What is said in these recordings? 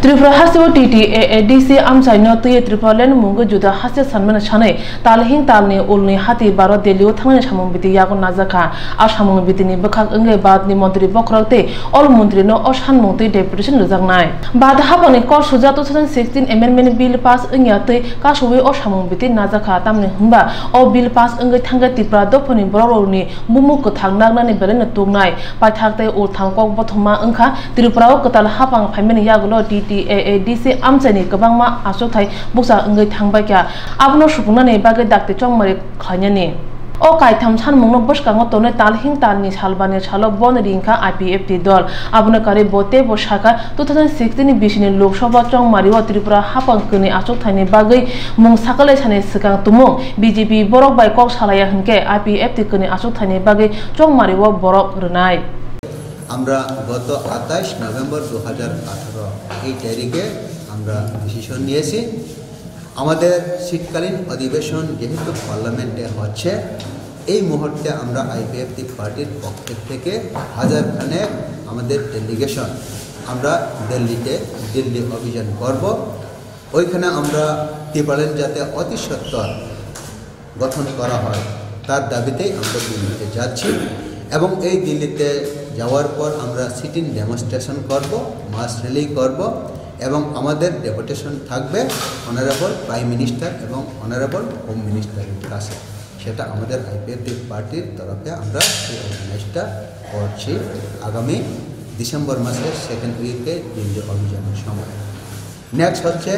Tripura Hasibo TTAADC Amsaino Tuye Tipralandno Mungo Juda Hasi Sanmana Chane Talni Ulni Hati Baro Delhio Thangnai Samung Biti Yagon Nazaka Ashamung Bitini Bakak Unge Badni Montri Bokrote All Montri no Oshan Monti Deputation Thangnai Bad Haponi Kor Suja 2016 Amendment Bill Pass Unyate Kashuwe Oshamung Biti Nazaka Tamni Humba O Bill Pass Unge Thanga Tipra Doponi Boroni Mumuk Thangnai Beren Thangnai Pathakte Ul Thangkok Botoma Unka Tripura Katal Hapang Paimen Yagulo TTAADC Amsani Kabangma Asotai Busa Ungai Thangbakia Abno Shupunane Baga Dakte Chongmari Khlainai O Kai Tham San Mungno Bushkango Tone Talni Salbani Chalo Bonrinka Ipft Dol Abno Kare Bote Boshaka 2016 Bishini Lok Sabha Chongmari Tripura Hapang Kuni Asotai Bagai Mung Sakale Chane Sikang Tumung BJP Borok Bai Kok Salaya Hunke Ipft Kuni Asotai Bagai Chongmari Borok Renai আমরা গত 28 November 2018 এই তারিখে আমরা decision নিয়েছি আমাদের শীতকালীন অধিবেশন যেহেতু পার্লামেন্টে হচ্ছে এই মুহূর্তে আমরা আইপিএফটি পার্টির পক্ষ থেকে হাজারখানেক আমাদের ডেলিগেশন আমরা দিল্লি অভিযান করব ওইখানে আমরা ত্রিপুরাল্যান্ড যাতে অতি সত্বর গঠন করা হয় তার দাবিতেই আমরা দিল্লিতে যাচ্ছি এবং এই দিল্লিতে যাওয়ার পর আমরা সিটিং ডেমনস্ট্রেশন করব মাস র্যালি করব এবং আমাদের ডেপুটেশন থাকবে অনারেবল প্রাইম মিনিস্টার এবং অনারেবল হোম মিনিস্টারের কাছে সেটা আমাদের আইপিএফটি পার্টির তরফে আমরা এই অর্গানাইজটা করছি আগামী ডিসেম্বর মাসের সেকেন্ড উইকে দিল্লি অভিযানের সময় নেক্সট হচ্ছে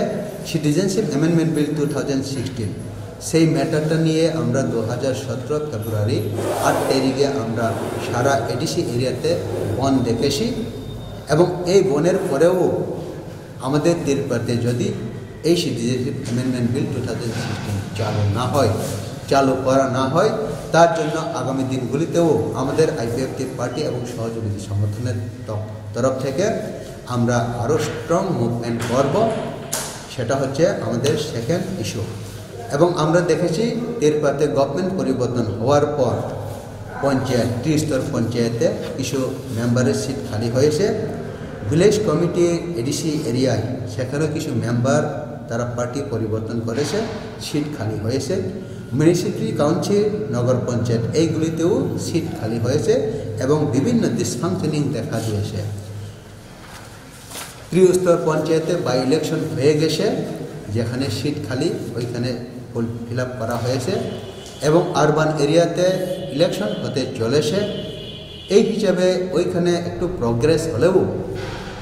সিটিজেনশিপ অ্যামেন্ডমেন্ট বিল 2016 সেই ম্যাটারটা নিয়ে আমরা 2017 ফেব্রুয়ারি 8 তারিখে আমরা সারা এডিসি এরিয়াতে বন দেখেছি এবং এই বনের পরেও আমাদের ত্রিপুরাতে যদি এই সিটিজেনশিপ অ্যামেন্ডমেন্ট বিল 2016 চালু করা না হয় তার জন্য আগামী দিনগুলিতেও আমাদের আইপিএফটি পার্টি এবং সহযোগী সংগঠনের তরফ থেকে আমরা আরও স্ট্রং মুভমেন্ট করব সেটা হচ্ছে আমাদের সেকেন্ড ইস্যু এবং আমরা দেখেছি ত্রিপুরাতে গভর্নমেন্ট পরিবর্তন হওয়ার পর পঞ্চায়েত ত্রিস্তর পঞ্চায়েতে কিছু মেম্বারের সিট খালি হয়েছে ভিলেজ কমিটি এডিসি এরিয়ায় সেখানেও কিছু মেম্বার তারা পার্টি পরিবর্তন করেছে সিট খালি হয়েছে মিউনিসিপ্যালিটি কাউন্সিল নগর পঞ্চায়েত এইগুলিতেও সিট খালি হয়েছে এবং বিভিন্ন ডিসফাংশনিং দেখা দিয়েছে ত্রিস্তর পঞ্চায়েতে বাই ইলেকশন হয়ে গেছে যেখানে সিট খালি ওইখানে ফিল আপ করা হয়েছে এবং আরবান এরিয়াতে ইলেকশন হতে চলেছে এই হিসাবে ওইখানে একটু প্রোগ্রেস হলেও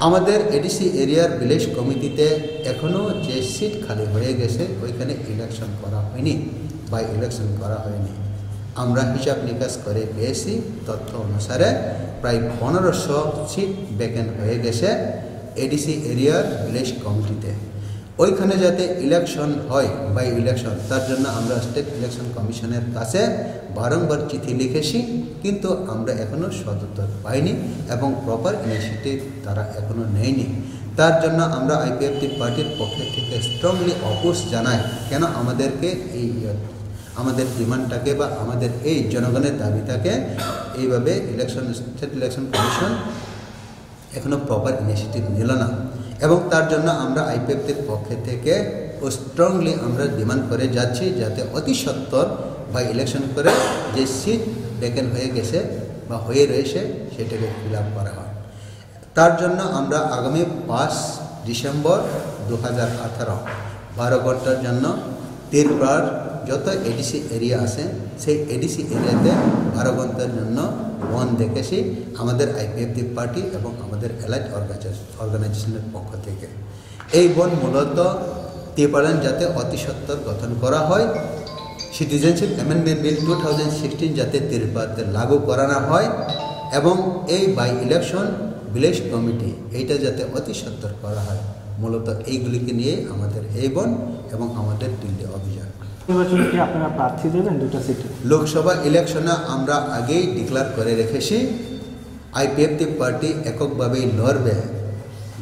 আমাদের এডিসি এরিয়ার ভিলেজ কমিটিতে এখনও যে সিট খালি হয়ে গেছে ওইখানে ইলেকশন করা হয়নি বাই ইলেকশন করা হয়নি আমরা হিসাব নিকাশ করে পেয়েছি তথ্য অনুসারে প্রায় 1500 সিট ভ্যাকেন্ট হয়ে গেছে এডিসি এরিয়ার ভিলেজ কমিটিতে ওইখানে যাতে ইলেকশন হয় বাই ইলেকশন তার জন্য আমরা স্টেট ইলেকশন কমিশনের কাছে বারংবার চিঠি লিখেছি কিন্তু আমরা এখনও সদুত্তর পাইনি এবং প্রপার ইনিশিয়েটিভ তারা এখনও নেয়নি তার জন্য আমরা আইপিএফটি পার্টির পক্ষ থেকে স্ট্রংলি অপোজ জানাই কেন আমাদেরকে এই আমাদের ডিমান্ডটাকে বা আমাদের এই জনগণের দাবিটাকে এইভাবে স্টেট ইলেকশন কমিশন এখনও প্রপার ইনিশিয়েটিভ নিল না এবং তার জন্য আমরা আইপিএফটির পক্ষ থেকে স্ট্রংলি আমরা ডিমান্ড করে যাচ্ছি যাতে অতি সত্বর বা ইলেকশন করে যে সিট ভ্যাকেন্ট হয়ে গেছে বা হয়ে রয়েছে সেটাকে ফিল আপ করা হয় তার জন্য আমরা আগামী 5 ডিসেম্বর 2018 12 ঘন্টার জন্য ত্রিপুরার যত এডিসি এরিয়া আছে সেই এডিসি এরিয়াতে 12 ঘন্টার জন্য বন দেখেছি আমাদের আইপিএফটি পার্টি এবং আমাদের অ্যালাইড অর্গানাইজেশনের পক্ষ থেকে এই বন মূলত ত্রিপুরাল্যান্ড যাতে অতি সত্বর গঠন করা হয় সিটিজেনশিপ অ্যামেন্ডমেন্ট বিল 2016 যাতে ত্রিপুরাতে লাগু করানো হয় এবং এই বাই ইলেকশন ভিলেজ কমিটি এইটা যাতে অতি সত্বর করা হয় মূলত এইগুলিকে নিয়ে আমাদের এই বন এবং আমাদের দিল্লি অভিযান নির্বাচনে কি আপনারা প্রার্থী দেবেন দুটো সিটে লোকসভা ইলেকশনে আমরা আগেই ডিক্লেয়ার করে রেখেছি আইপিএফটি পার্টি এককভাবেই লড়বে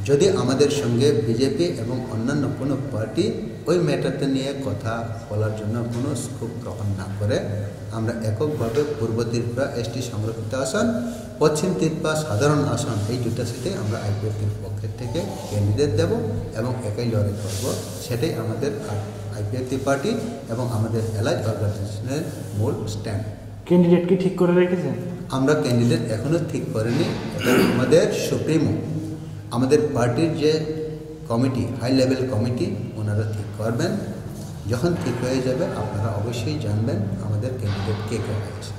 যদি আমাদের সঙ্গে বিজেপি এবং অন্যান্য কোনো পার্টি ওই ম্যাটারটা নিয়ে কথা বলার জন্য কোনো স্কোপ গ্রহণ না করে, আমরা এককভাবে পূর্ব ত্রিপুরা এসটি সংরক্ষিত আসন, পশ্চিম ত্রিপুরা সাধারণ আসন, এই দুটো সিটে আমরা আইপিএফটির পক্ষের থেকে ক্যান্ডিডেট দেব এবং একাই লড়াই করব। সেটাই আমাদের আইপিএফটি পার্টি এবং আমাদের অ্যালাইড অর্গানাইজেশনের মূল স্ট্যান্ড। ক্যান্ডিডেট কি ঠিক করে রেখেছেন? আমরা ক্যান্ডিডেট এখনও ঠিক করিনি, এটা আমাদের সুপ্রিমো, আমাদের পার্টির যে কমিটি, হাই লেভেল কমিটি, ওনারা ঠিক করবেন। যখন ঠিক হয়ে যাবে আপনারা অবশ্যই জানবেন আমাদের ক্যান্ডিডেট কে কে হয়েছে।